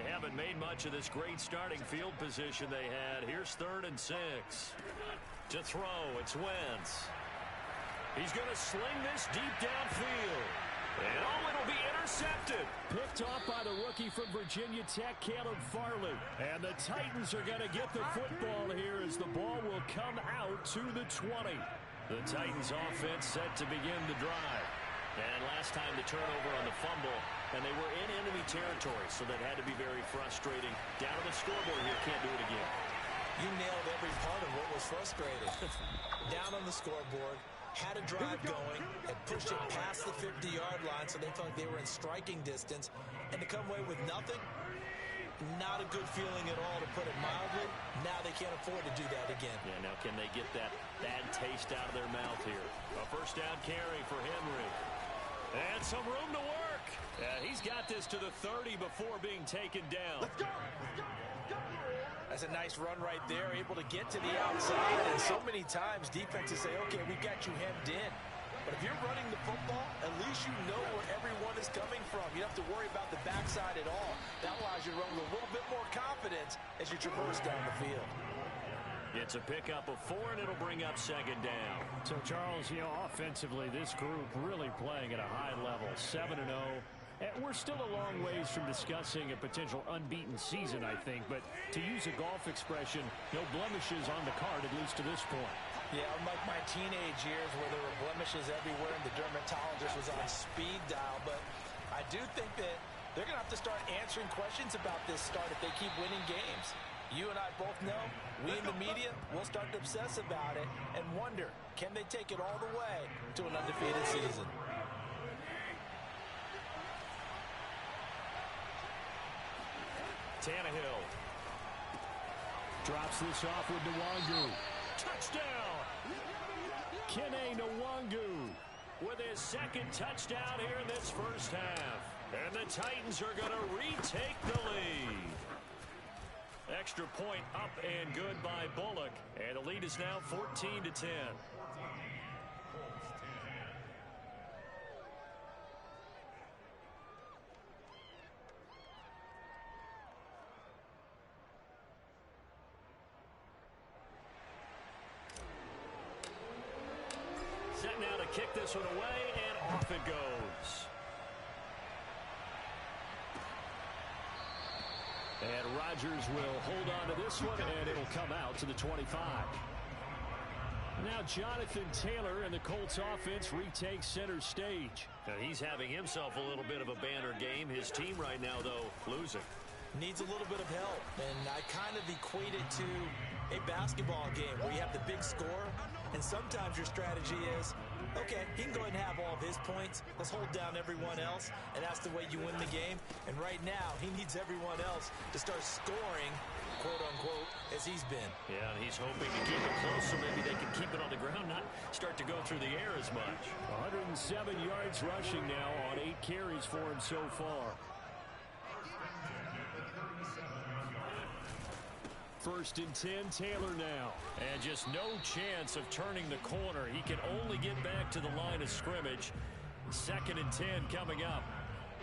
haven't made much of this great starting field position they had. Here's 3rd and 6. To throw, it's Wentz. He's going to sling this deep downfield. And oh, it'll be intercepted. Picked off by the rookie from Virginia Tech, Caleb Farley. And the Titans are going to get the football here as the ball will come out to the 20. The Titans offense set to begin the drive. And last time the turnover on the fumble, and they were in enemy territory, so that had to be very frustrating. Down on the scoreboard here, can't do it again. You nailed every part of what was frustrating. Down on the scoreboard, had a drive going, and pushed it past the 50-yard line so they felt like they were in striking distance, and to come away with nothing, not a good feeling at all, to put it mildly. Now they can't afford to do that again. Yeah, now can they get that bad taste out of their mouth here? A first down carry for Henry. And some room to work. He's got this to the 30 before being taken down. Let's go! Let's go! Let's go! That's a nice run right there, able to get to the outside. And so many times defenses say, okay, we got you hemmed in. But if you're running the football, at least you know where everyone is coming from. You don't have to worry about the backside at all. That allows you to run with a little bit more confidence as you traverse down the field. It's a pickup of 4, and it'll bring up 2nd down. So, Charles, offensively, this group really playing at a high level, 7-0. We're still a long ways from discussing a potential unbeaten season, I think. But to use a golf expression, no blemishes on the card, at least to this point. Yeah, unlike my teenage years where there were blemishes everywhere and the dermatologist was on speed dial. But I do think that they're going to have to start answering questions about this start if they keep winning games. You and I both know, we in the media will start to obsess about it and wonder, can they take it all the way to an undefeated season? Tannehill drops this off with Nwangu. Touchdown! Kene Nwangu with his 2nd touchdown here in this first half. And the Titans are going to retake the lead. Extra point up and good by Bullock. And the lead is now 14-10. Set now to kick this one away, and off it goes. And Rodgers will hold on to this one, and it'll come out to the 25. Now Jonathan Taylor and the Colts offense retakes center stage. Now he's having himself a little bit of a banner game. His team right now, though, losing. Needs a little bit of help, and I kind of equate it to a basketball game where you have the big score, and sometimes your strategy is, okay, he can go ahead and have all of his points. Let's hold down everyone else, and that's the way you win the game. And right now, he needs everyone else to start scoring, quote-unquote, as he's been. Yeah, and he's hoping to keep it close so maybe they can keep it on the ground, not start to go through the air as much. 107 yards rushing now on 8 carries for him so far. 1st and 10, Taylor now. And just no chance of turning the corner. He can only get back to the line of scrimmage. 2nd and 10 coming up.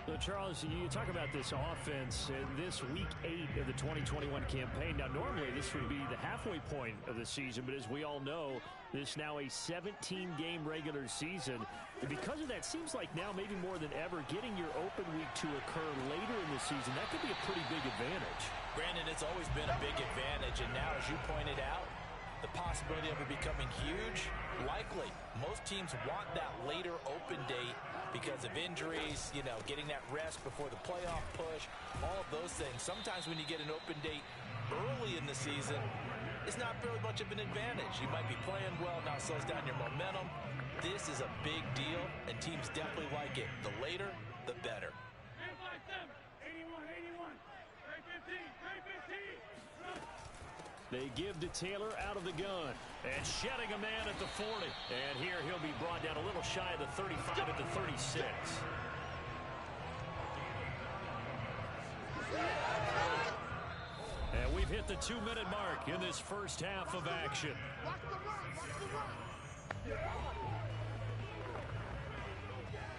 So, Charles, you talk about this offense in this week 8 of the 2021 campaign. Now, normally this would be the halfway point of the season, but as we all know, this is now a 17-game regular season. And because of that, seems like now maybe more than ever, getting your open week to occur later in the season, that could be a pretty big advantage. Brandon, it's always been a big advantage, and now, as you pointed out, the possibility of it becoming huge, likely. Most teams want that later open date because of injuries, getting that rest before the playoff push, all of those things. Sometimes when you get an open date early in the season, it's not really much of an advantage. You might be playing well, now it slows down your momentum. This is a big deal, and teams definitely like it. The later, the better. 81, 81, 315, 315. They give to Taylor out of the gun. And shedding a man at the 40. And here he'll be brought down a little shy of the 35 at the 36. And we've hit the 2-minute mark in this first half of action. Watch the run, watch the run.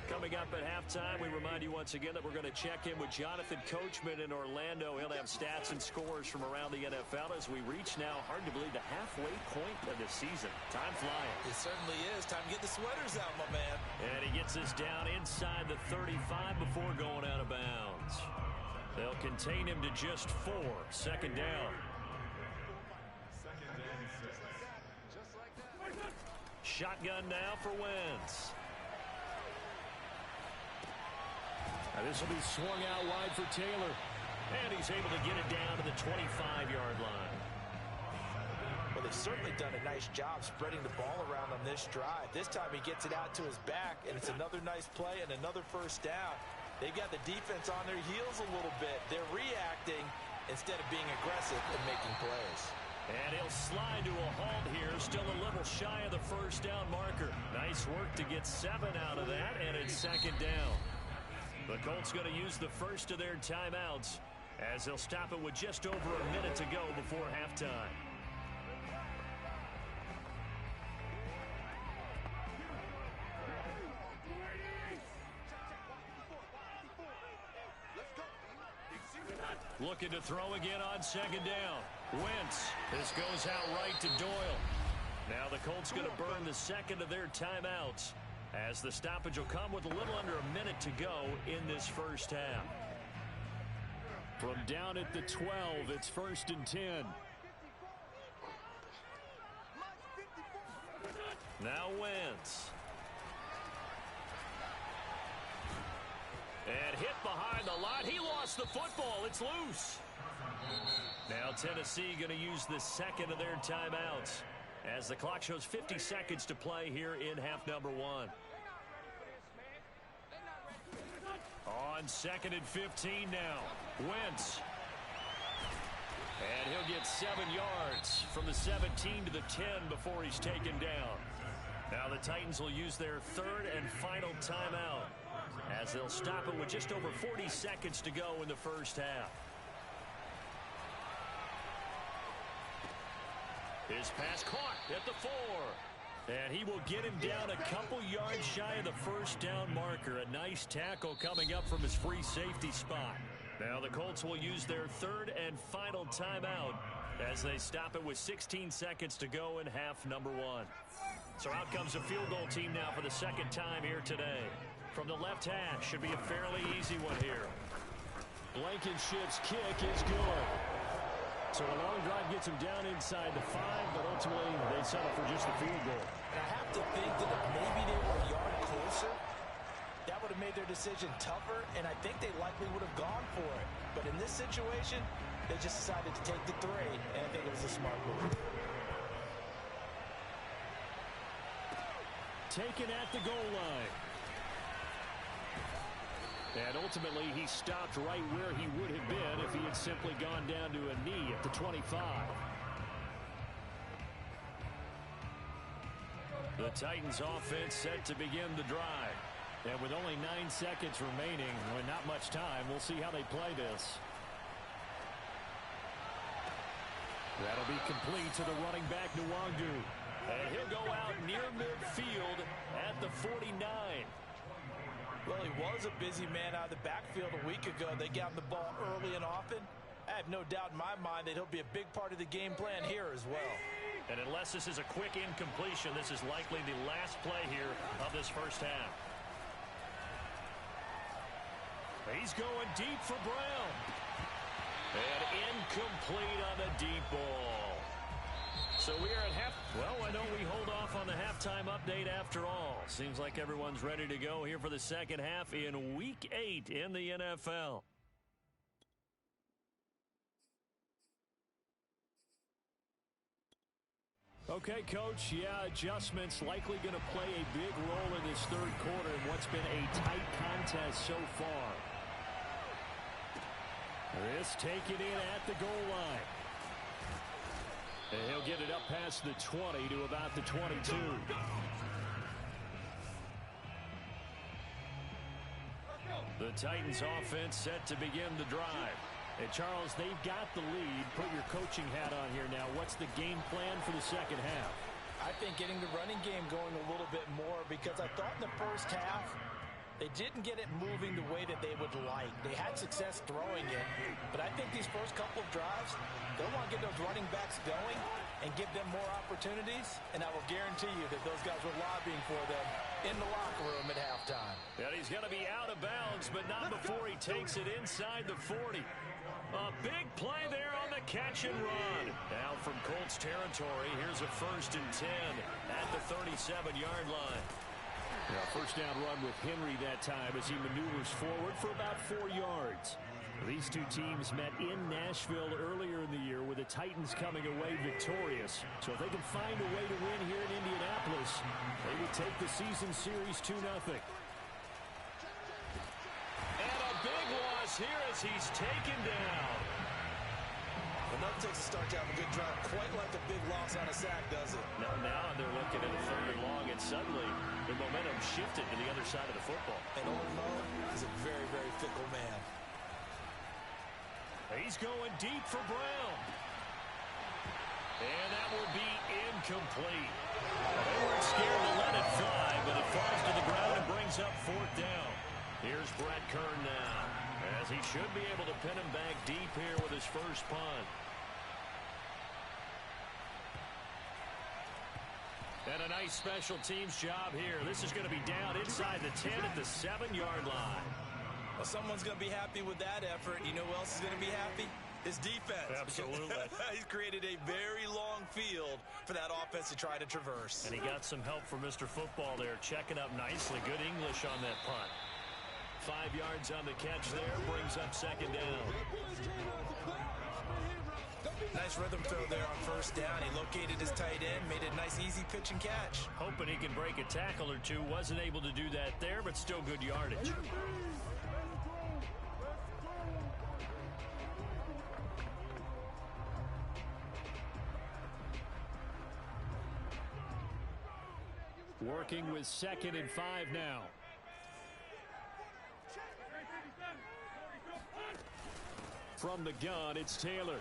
Coming Coming up at halftime, we remind you once again that we're going to check in with Jonathan Coachman in Orlando. He'll have stats and scores from around the NFL as we reach now, hard to believe, the halfway point of the season. Time flying. It certainly is. Time to get the sweaters out, my man. And he gets us down inside the 35 before going out of bounds. They'll contain him to just 4. Second down. Shotgun now for Wentz. Now this will be swung out wide for Taylor. And he's able to get it down to the 25-yard line. Well, they've certainly done a nice job spreading the ball around on this drive. This time he gets it out to his back, and it's another nice play and another first down. They've got the defense on their heels a little bit. They're reacting instead of being aggressive and making plays. And he'll slide to a halt here, still a little shy of the first down marker. Nice work to get 7 out of that, and it's second down. The Colts going to use the first of their timeouts as they'll stop it with just over a minute to go before halftime. Looking to throw again on second down. Wentz. This goes out right to Doyle. Now the Colts going to burn the second of their timeouts as the stoppage will come with a little under a minute to go in this first half. From down at the 12, it's 1st and 10. Now Wentz. And hit behind the line. He lost the football. It's loose. Now Tennessee going to use the second of their timeouts as the clock shows 50 seconds to play here in half number 1. On 2nd and 15 now. Wentz. And he'll get 7 yards from the 17 to the 10 before he's taken down. Now the Titans will use their third and final timeout as they'll stop it with just over 40 seconds to go in the first half. His pass caught at the 4. And he will get him down a couple yards shy of the first down marker. A nice tackle coming up from his free safety spot. Now the Colts will use their third and final timeout as they stop it with 16 seconds to go in half number 1. So out comes a field goal team now for the second time here today. From the left hash, should be a fairly easy one here. Blankenship's kick is good. So a long drive gets him down inside the 5, but ultimately they settle for just the field goal. And I have to think that if maybe they were a yard closer, that would have made their decision tougher, and I think they likely would have gone for it. But in this situation, they just decided to take the 3, and I think it was a smart move. Taken at the goal line. And ultimately, he stopped right where he would have been if he had simply gone down to a knee at the 25. The Titans offense set to begin the drive. And with only 9 seconds remaining, with not much time, we'll see how they play this. That'll be complete to the running back, Nwangu. And he'll go out near midfield at the 49. Well, he was a busy man out of the backfield a week ago. They got him the ball early and often. I have no doubt in my mind that he'll be a big part of the game plan here as well. And unless this is a quick incompletion, this is likely the last play here of this first half. He's going deep for Brown. And incomplete on the deep ball. So we are at half. Well, why don't we hold off on the halftime update after all? Seems like everyone's ready to go here for the second half in Week 8 in the NFL. Okay, Coach, adjustments likely going to play a big role in this third quarter in what's been a tight contest so far. This taken in at the goal line. And he'll get it up past the 20 to about the 22. The Titans offense set to begin the drive. And Charles, they've got the lead. Put your coaching hat on here now. What's the game plan for the second half? I think getting the running game going a little bit more, because I thought in the first half they They didn't get it moving the way that they would like. They had success throwing it, but I think these first couple of drives, they'll want to get those running backs going and give them more opportunities, and I will guarantee you that those guys were lobbying for them in the locker room at halftime. And he's going to be out of bounds, but not before he takes it inside the 40. A big play there on the catch and run. Now from Colts territory, here's a 1st and 10 at the 37-yard line. Yeah, first down run with Henry that time as he maneuvers forward for about 4 yards. These two teams met in Nashville earlier in the year with the Titans coming away victorious. So if they can find a way to win here in Indianapolis, they would take the season series 2-0. And a big loss here as he's taken down. Enough takes to start to have a good drive, quite like a big loss on a sack, does it? Now they're looking at a 3rd and long, and suddenly the momentum shifted to the other side of the football. And Old Mo is a very, very fickle man. He's going deep for Brown. And that will be incomplete. They weren't scared to let it fly, but it falls to the ground and brings up 4th down. Here's Brett Kern now, as he should be able to pin him back deep here with his first punt. And a nice special teams job here. This is going to be down inside the 10 at the 7-yard line. Well, someone's going to be happy with that effort. You know who else is going to be happy? His defense. Absolutely. He's created a very long field for that offense to try to traverse. And he got some help from Mr. Football there, checking up nicely. Good English on that punt. 5 yards on the catch there, brings up 2nd down. Nice rhythm throw there on 1st down. He located his tight end, made a nice easy pitch and catch. Hoping he can break a tackle or two. Wasn't able to do that there, but still good yardage. Working with 2nd and 5 now. From the gun, it's Taylor.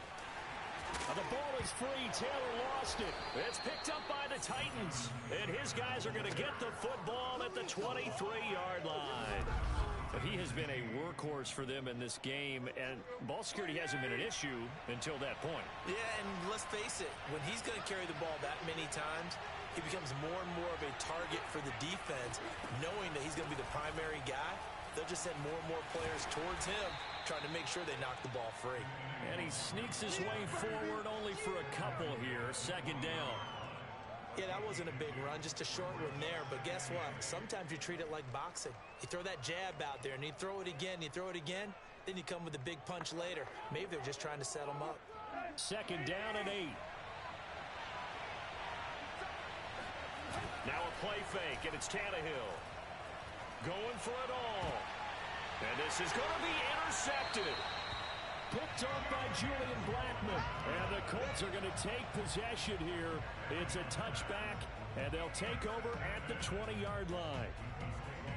The ball is free. Taylor lost it. It's picked up by the Titans. And his guys are going to get the football at the 23-yard line. But he has been a workhorse for them in this game, and ball security hasn't been an issue until that point. Yeah, and let's face it, when he's going to carry the ball that many times, he becomes more and more of a target for the defense, knowing that he's going to be the primary guy. They'll just send more and more players towards him, trying to make sure they knock the ball free. And he sneaks his way forward only for a couple here. 2nd down. Yeah, that wasn't a big run, just a short one there. But guess what? Sometimes you treat it like boxing. You throw that jab out there, and you throw it again, you throw it again, then you come with a big punch later. Maybe they're just trying to set him up. 2nd down and 8. Now a play fake, and it's Tannehill. Going for it all. And this is going to be intercepted. Picked off by Julian Blackmon. And the Colts are going to take possession here. It's a touchback, and they'll take over at the 20-yard line.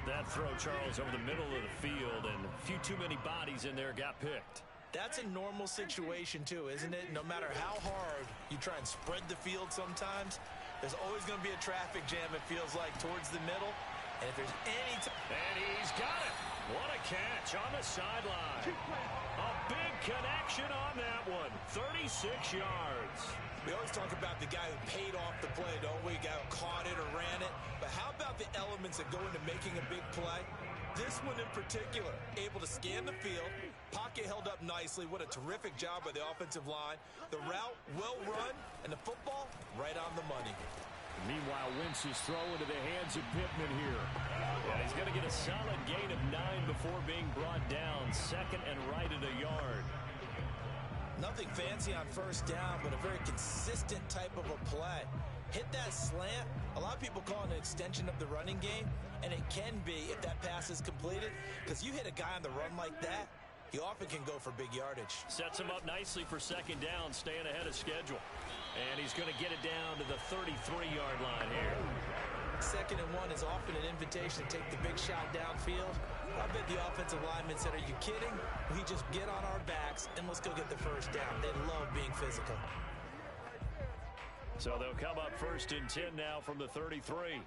That throw, Charles, over the middle of the field, and a few too many bodies in there got picked. That's a normal situation, too, isn't it? No matter how hard you try and spread the field sometimes, there's always going to be a traffic jam, it feels like, towards the middle. And if there's any time... And he's got it. What a catch on the sideline. A big connection on that one. 36 yards. We always talk about the guy who paid off the play, don't we? The guy who caught it or ran it. But how about the elements that go into making a big play? This one in particular, able to scan the field, pocket held up nicely. What a terrific job by the offensive line. The route well run, and the football right on the money. Meanwhile, Wentz is thrown into the hands of Pittman here. And he's going to get a solid gain of 9 before being brought down. 2nd and right at a yard. Nothing fancy on 1st down, but a very consistent type of a play. Hit that slant. A lot of people call it an extension of the running game, and it can be if that pass is completed, because you hit a guy on the run like that, he often can go for big yardage. Sets him up nicely for 2nd down, staying ahead of schedule. And he's going to get it down to the 33-yard line here. 2nd and 1 is often an invitation to take the big shot downfield. I bet the offensive lineman said, are you kidding? We just get on our backs and let's go get the 1st down. They love being physical. So they'll come up 1st and 10 now from the 33.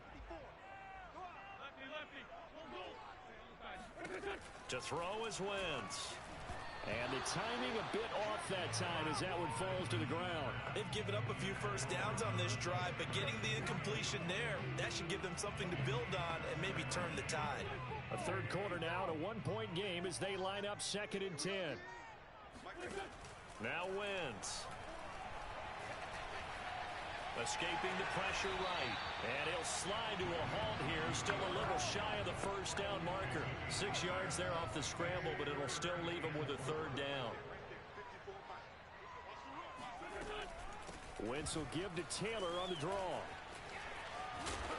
To throw is Wentz. And the timing a bit off that time as that one falls to the ground. They've given up a few first downs on this drive, but getting the incompletion there, that should give them something to build on and maybe turn the tide. A third quarter now, a one-point game as they line up 2nd and 10. Now Wentz. Escaping the pressure right. And he'll slide to a halt here. Still a little shy of the first down marker. 6 yards there off the scramble, but it'll still leave him with a third down. Wentz will give to Taylor on the draw.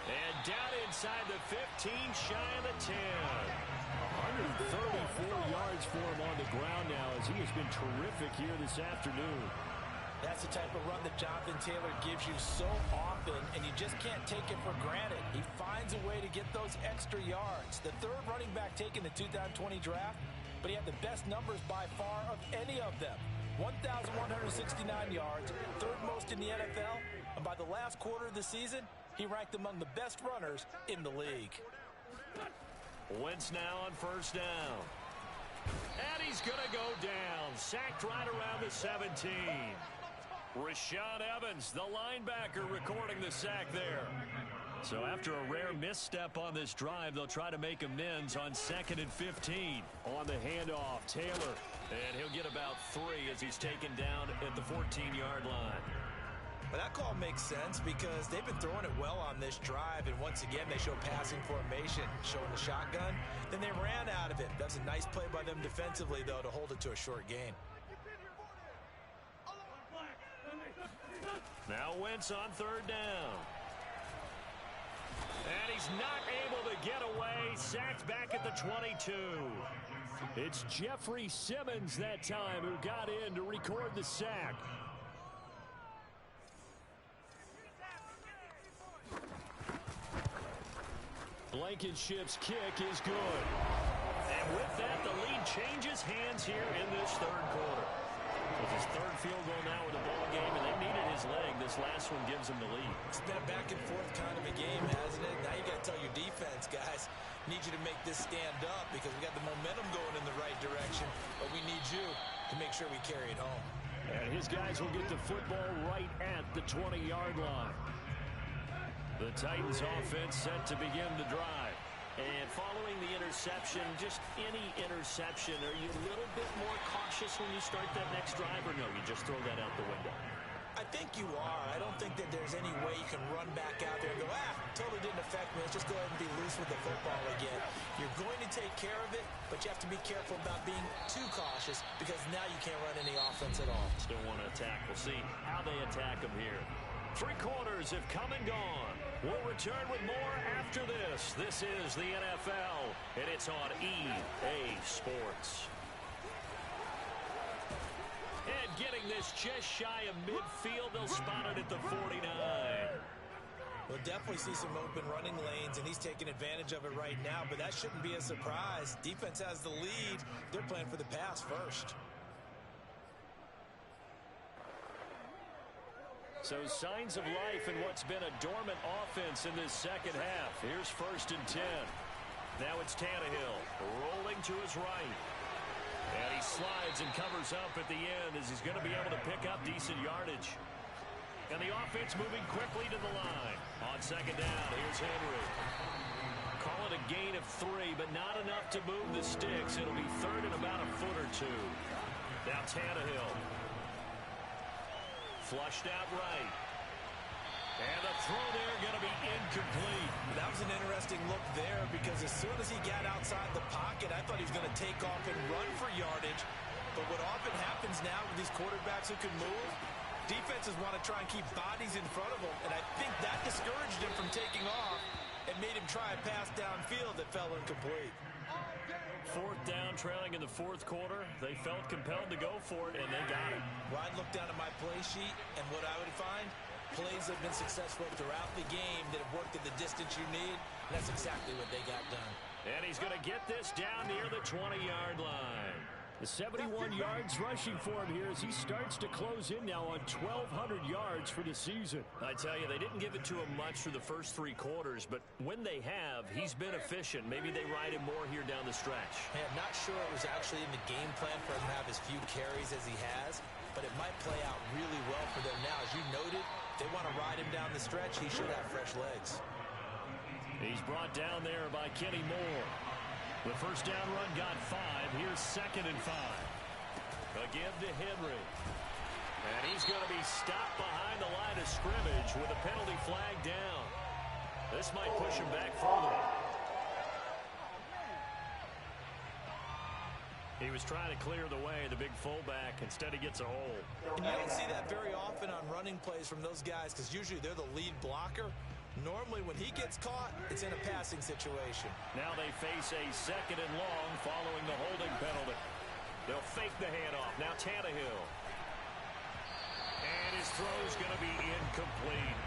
And down inside the 15, shy of the 10. 134 yards for him on the ground now as he has been terrific here this afternoon. That's the type of run that Jonathan Taylor gives you so often, and you just can't take it for granted. He finds a way to get those extra yards. The third running back taken in the 2020 draft, but he had the best numbers by far of any of them. 1,169 yards, third most in the NFL, and by the last quarter of the season, he ranked among the best runners in the league. Wentz now on first down. And he's going to go down. Sacked right around the 17. Rashaan Evans, the linebacker, recording the sack there. So after a rare misstep on this drive, they'll try to make amends on 2nd and 15. On the handoff, Taylor. And he'll get about 3 as he's taken down at the 14-yard line. But that call makes sense because they've been throwing it well on this drive, and once again they show passing formation, showing the shotgun. Then they ran out of it. That's a nice play by them defensively, though, to hold it to a short gain. Now Wentz on third down. And he's not able to get away. Sacked back at the 22. It's Jeffrey Simmons that time who got in to record the sack. Blankenship's kick is good. And with that, the lead changes hands here in this third quarter. With his third field goal now in the ball game, and they needed his leg. This last one gives him the lead. It's been a back and forth kind of a game, hasn't it? Now you got to tell your defense, guys, need you to make this stand up because we got the momentum going in the right direction, but we need you to make sure we carry it home. And his guys will get the football right at the 20-yard line. The Titans offense set to begin the drive. And following the interception, just any interception, are you a little bit more cautious when you start that next drive, or no, you just throw that out the window? I think you are. I don't think that there's any way you can run back out there and go, totally didn't affect me. Let's just go ahead and be loose with the football again. You're going to take care of it, but you have to be careful about being too cautious because now you can't run any offense at all. Still want to attack. We'll see how they attack them here. 3 quarters have come and gone. We'll return with more after this. This is the NFL, and it's on EA Sports. And getting this just shy of midfield, they'll spot it at the 49. We'll definitely see some open running lanes, and he's taking advantage of it right now, but that shouldn't be a surprise. Defense has the lead. They're playing for the pass first. So signs of life in what's been a dormant offense in this second half. Here's 1st and 10. Now it's Tannehill rolling to his right. And he slides and covers up at the end as he's going to be able to pick up decent yardage. And the offense moving quickly to the line. On 2nd down, here's Henry. Call it a gain of 3, but not enough to move the sticks. It'll be 3rd and about a foot or 2. Now Tannehill. Flushed out right. And the throw there going to be incomplete. That was an interesting look there because as soon as he got outside the pocket, I thought he was going to take off and run for yardage. But what often happens now with these quarterbacks who can move, defenses want to try and keep bodies in front of them. And I think that discouraged him from taking off and made him try a pass downfield that fell incomplete. 4th down, trailing in the 4th quarter. They felt compelled to go for it, and they got it. Well, I'd look down at my play sheet, and what I would find, plays have been successful throughout the game that have worked at the distance you need. And that's exactly what they got done. And he's going to get this down near the 20-yard line. 71 yards rushing for him here as he starts to close in now on 1,200 yards for the season. I tell you, they didn't give it to him much through the first 3 quarters, but when they have, he's been efficient. Maybe they ride him more here down the stretch. Yeah, I'm not sure it was actually in the game plan for him to have as few carries as he has, but it might play out really well for them now. As you noted, if they want to ride him down the stretch, he should have fresh legs. He's brought down there by Kenny Moore. The first down run got 5. Here's 2nd and 5. A give to Henry. And he's going to be stopped behind the line of scrimmage with a penalty flag down. This might push him back further. He was trying to clear the way, the big fullback. Instead, he gets a hold. And you don't see that very often on running plays from those guys because usually they're the lead blocker. Normally, when he gets caught, it's in a passing situation. Now they face a 2nd and long following the holding penalty. They'll fake the handoff. Now Tannehill. And his throw's going to be incomplete.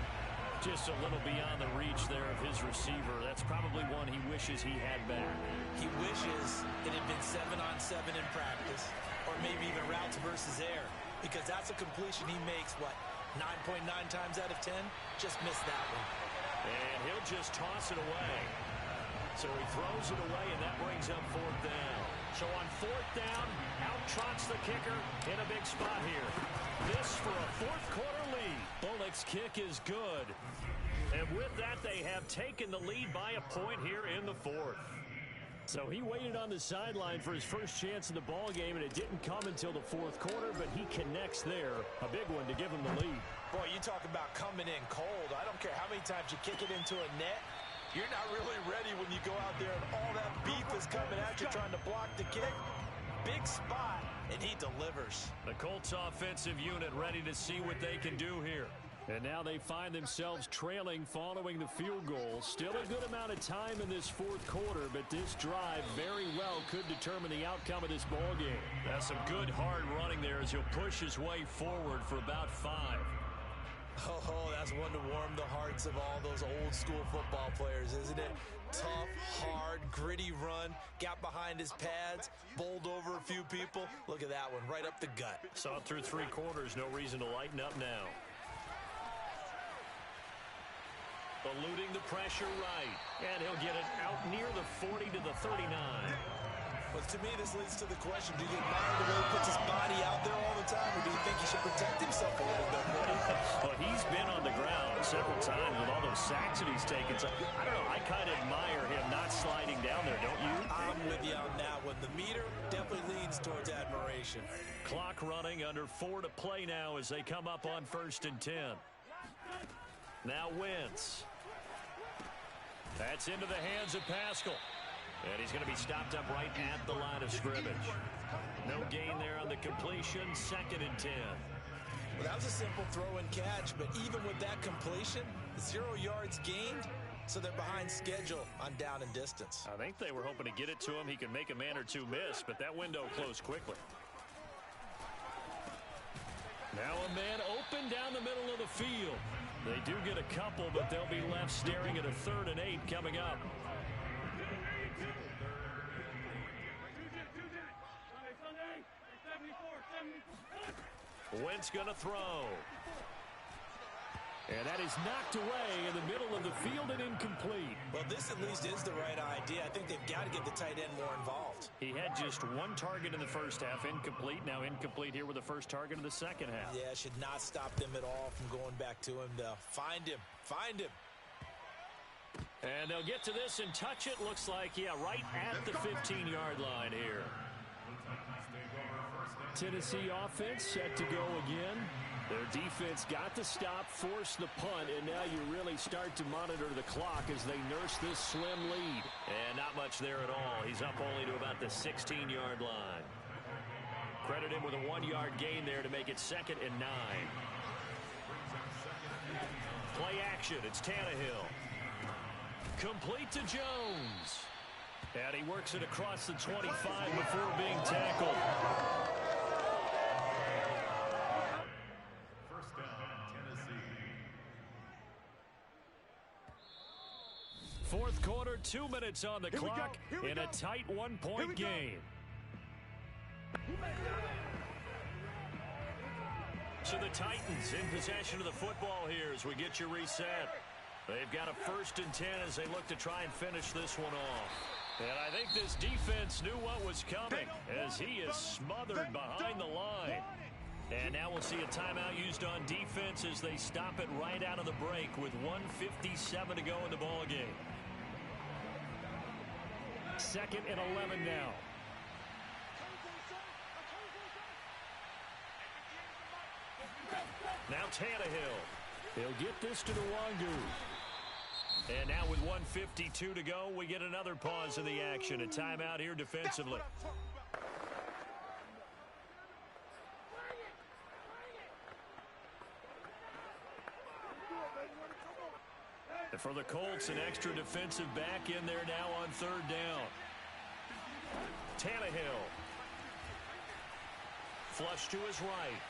Just a little beyond the reach there of his receiver. That's probably one he wishes he had back. He wishes it had been 7-on-7 in practice, or maybe even routes versus air, because that's a completion he makes, 9.9 times out of 10? Just missed that one. And he'll just toss it away. So he throws it away, and that brings up 4th down. So on 4th down, out trots the kicker in a big spot here. This for a 4th quarter lead. Bullock's kick is good. And with that, they have taken the lead by a point here in the 4th. So he waited on the sideline for his first chance in the ball game, and it didn't come until the 4th quarter, but he connects there. A big one to give him the lead. Boy, you talk about coming in cold. I don't care how many times you kick it into a net. You're not really ready when you go out there and all that beef is coming at you trying to block the kick. Big spot, and he delivers. The Colts offensive unit ready to see what they can do here. And now they find themselves trailing following the field goal. Still a good amount of time in this 4th quarter, but this drive very well could determine the outcome of this ball game. That's some good hard running there as he'll push his way forward for about 5. Oh, that's one to warm the hearts of all those old school football players, isn't it? Tough, hard, gritty run, got behind his pads, bowled over a few people. Look at that one, right up the gut. Saw it through 3 quarters, no reason to lighten up now. Eluding the pressure right, and he'll get it out near the 40 to the 39. But to me, this leads to the question, do you admire the way he puts his body out there all the time, or do you think he should protect himself a little bit more? Well, he's been on the ground several times with all those sacks that he's taken. So, I don't know, I kind of admire him not sliding down there, don't you? I'm with you on that one. The meter definitely leans towards admiration. Clock running, under 4 to play now as they come up on 1st and 10. Now Wentz. That's into the hands of Pascal. And he's going to be stopped up right at the line of scrimmage. No gain there on the completion. 2nd and 10. Well, that was a simple throw and catch, but even with that completion, 0 yards gained, so they're behind schedule on down and distance. I think they were hoping to get it to him. He could make a man or two miss, but that window closed quickly. Now a man open down the middle of the field. They do get a couple, but they'll be left staring at a 3rd and 8 coming up. Wentz going to throw. And that is knocked away in the middle of the field and incomplete. Well, this at least is the right idea. I think they've got to get the tight end more involved. He had just 1 target in the first half, incomplete. Now incomplete here with the first target of the second half. Yeah, should not stop them at all from going back to him, though. Find him. Find him. And they'll get to this and touch it. Looks like, yeah, right at the 15-yard line here. Tennessee offense set to go again. Their defense got the stop, forced the punt, and now you really start to monitor the clock as they nurse this slim lead. And not much there at all. He's up only to about the 16-yard line. Credit him with a 1-yard gain there to make it 2nd and 9. Play action. It's Tannehill. Complete to Jones. And he works it across the 25 before being tackled. First down, Tennessee. 4th quarter, 2 minutes on the clock in a tight 1-point game. So the Titans in possession of the football here as we get you reset. They've got a 1st and 10 as they look to try and finish this one off. And I think this defense knew what was coming as he is smothered behind the line. And now we'll see a timeout used on defense as they stop it right out of the break with 1:57 to go in the ballgame. 2nd and 11 now. Now Tannehill. He'll get this to the Wangu. And now with 1:52 to go, we get another pause in the action. A timeout here defensively. And for the Colts, an extra defensive back in there now on 3rd down. Tannehill. Flush to his right.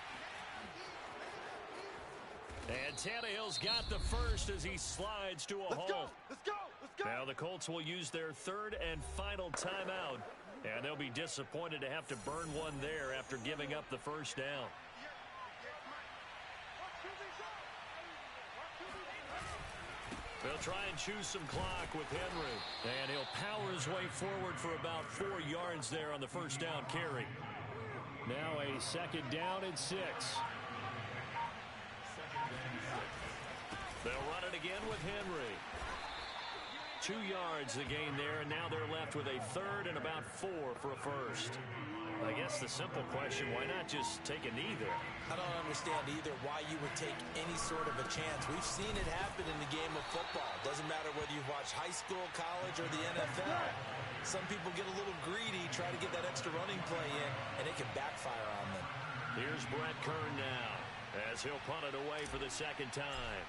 And Tannehill's got the first as he slides to a halt. Let's go! Now the Colts will use their 3rd and final timeout. And they'll be disappointed to have to burn one there after giving up the 1st down. They'll try and choose some clock with Henry. And he'll power his way forward for about 4 yards there on the 1st down carry. Now a 2nd down and 6. They'll run it again with Henry. 2 yards the gain there, and now they're left with a 3rd and about 4 for a 1st. I guess the simple question, why not just take a knee there? I don't understand either why you would take any sort of a chance. We've seen it happen in the game of football. Doesn't matter whether you've watched high school, college, or the NFL. Some people get a little greedy, try to get that extra running play in, and it can backfire on them. Here's Brett Kern now as he'll punt it away for the 2nd time.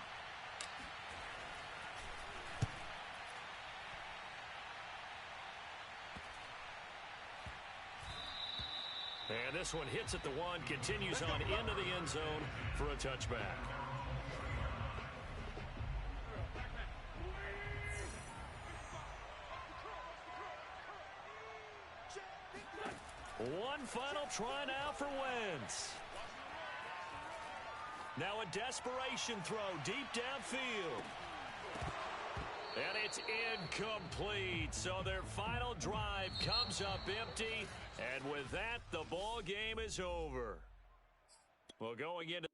And this one hits at the 1, continues on into the end zone for a touchback. One final try now for Wentz. Now a desperation throw deep downfield. And it's incomplete. So their final drive comes up empty. And with that, the ball game is over. Well, going into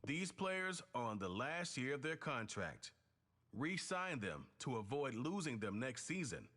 These players are on the last year of their contract. Re-sign them to avoid losing them next season.